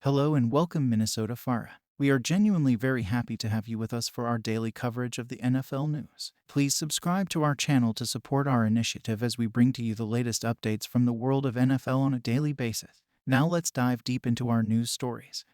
Hello and welcome, Minnesota Farah. We are genuinely very happy to have you with us for our daily coverage of the NFL news. Please subscribe to our channel to support our initiative as we bring to you the latest updates from the world of NFL on a daily basis. Now let's dive deep into our news stories.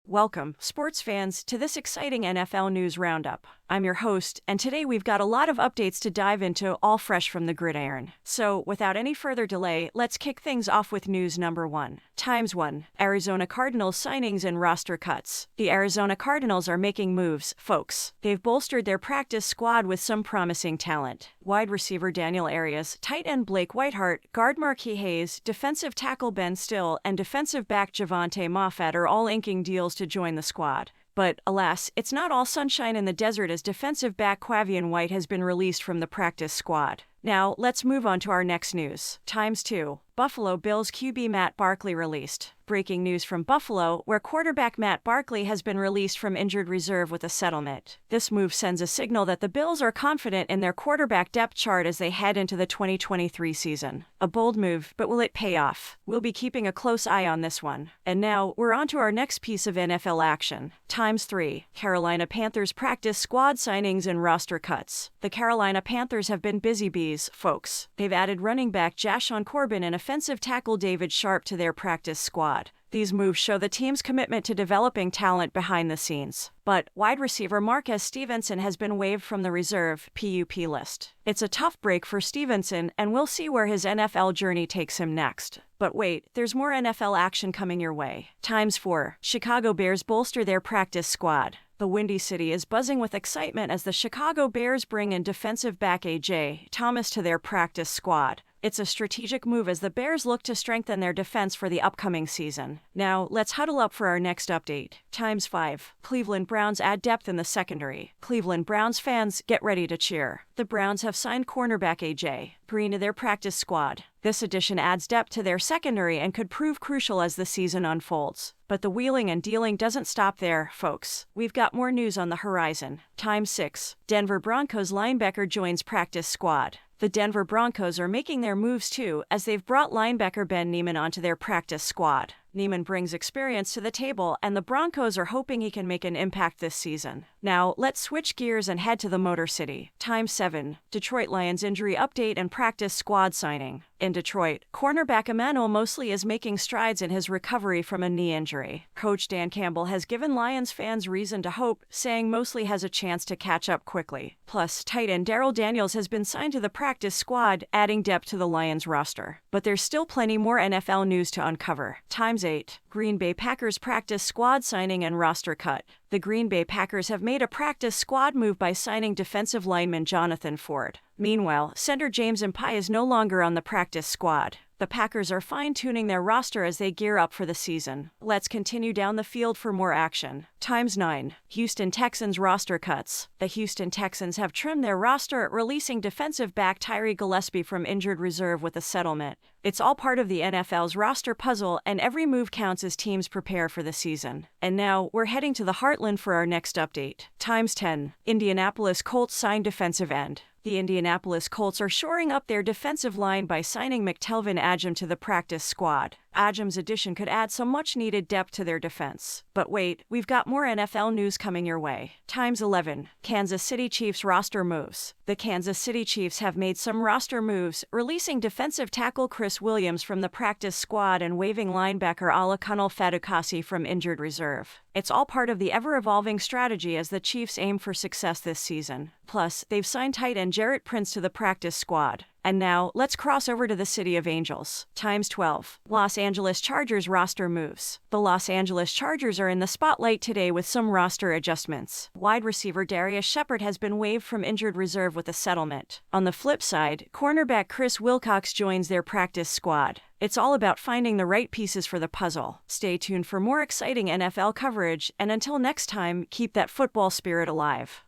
Welcome, sports fans, to this exciting NFL news roundup. I'm your host, and today we've got a lot of updates to dive into, all fresh from the gridiron. So, without any further delay, let's kick things off with news number 1. Times 1. Arizona Cardinals signings and roster cuts. The Arizona Cardinals are making moves, folks. They've bolstered their practice squad with some promising talent. Wide receiver Daniel Arias, tight end Blake Whiteheart, guard Marquis Hayes, defensive tackle Ben Still, and defensive back Javonte Moffett are all inking deals to join the squad. But, alas, it's not all sunshine in the desert as defensive back Quavian White has been released from the practice squad. Now, let's move on to our next news. Times 2. Buffalo Bills QB Matt Barkley released. Breaking news from Buffalo, where quarterback Matt Barkley has been released from injured reserve with a settlement. This move sends a signal that the Bills are confident in their quarterback depth chart as they head into the 2023 season. A bold move, but will it pay off? We'll be keeping a close eye on this one. And now, we're on to our next piece of NFL action. Times 3. Carolina Panthers practice squad signings and roster cuts. The Carolina Panthers have been busy bees, folks. They've added running back Jashaun Corbin and offensive tackle David Sharp to their practice squad. These moves show the team's commitment to developing talent behind the scenes. But wide receiver Marquez Stevenson has been waived from the reserve (PUP) list. It's a tough break for Stevenson, and we'll see where his NFL journey takes him next. But wait, there's more NFL action coming your way. Times 4. Chicago Bears bolster their practice squad. The Windy City is buzzing with excitement as the Chicago Bears bring in defensive back A.J. Thomas to their practice squad. It's a strategic move as the Bears look to strengthen their defense for the upcoming season. Now, let's huddle up for our next update. Times 5. Cleveland Browns add depth in the secondary. Cleveland Browns fans, get ready to cheer. The Browns have signed cornerback A.J. Green to their practice squad. This addition adds depth to their secondary and could prove crucial as the season unfolds. But the wheeling and dealing doesn't stop there, folks. We've got more news on the horizon. Times 6. Denver Broncos linebacker joins practice squad. The Denver Broncos are making their moves too, as they've brought linebacker Ben Niemann onto their practice squad. Niemann brings experience to the table, and the Broncos are hoping he can make an impact this season. Now, let's switch gears and head to the Motor City. Times 7. Detroit Lions injury update and practice squad signing. In Detroit, cornerback Emmanuel Moseley is making strides in his recovery from a knee injury. Coach Dan Campbell has given Lions fans reason to hope, saying Moseley has a chance to catch up quickly. Plus, tight end Darrell Daniels has been signed to the practice squad, adding depth to the Lions roster. But there's still plenty more NFL news to uncover. Times 8. Green Bay Packers practice squad signing and roster cut. The Green Bay Packers have made a practice squad move by signing defensive lineman Jonathan Ford. Meanwhile, center James Empey is no longer on the practice squad. The Packers are fine-tuning their roster as they gear up for the season. Let's continue down the field for more action. Times 9. Houston Texans roster cuts. The Houston Texans have trimmed their roster, releasing defensive back Tyree Gillespie from injured reserve with a settlement. It's all part of the NFL's roster puzzle, and every move counts as teams prepare for the season. And now, we're heading to the Heartland for our next update. Times 10. Indianapolis Colts sign defensive end. The Indianapolis Colts are shoring up their defensive line by signing McTelvin Agim to the practice squad. Agim's addition could add some much-needed depth to their defense. But wait, we've got more NFL news coming your way. Times 11. Kansas City Chiefs roster moves. The Kansas City Chiefs have made some roster moves, releasing defensive tackle Chris Williams from the practice squad and waiving linebacker Olakunle Fatukasi from injured reserve. It's all part of the ever-evolving strategy as the Chiefs aim for success this season. Plus, they've signed tight end Jarrett Prince to the practice squad. And now, let's cross over to the City of Angels. Times 12. Los Angeles Chargers roster moves. The Los Angeles Chargers are in the spotlight today with some roster adjustments. Wide receiver Darius Shepard has been waived from injured reserve with a settlement. On the flip side, cornerback Chris Wilcox joins their practice squad. It's all about finding the right pieces for the puzzle. Stay tuned for more exciting NFL coverage, and until next time, keep that football spirit alive.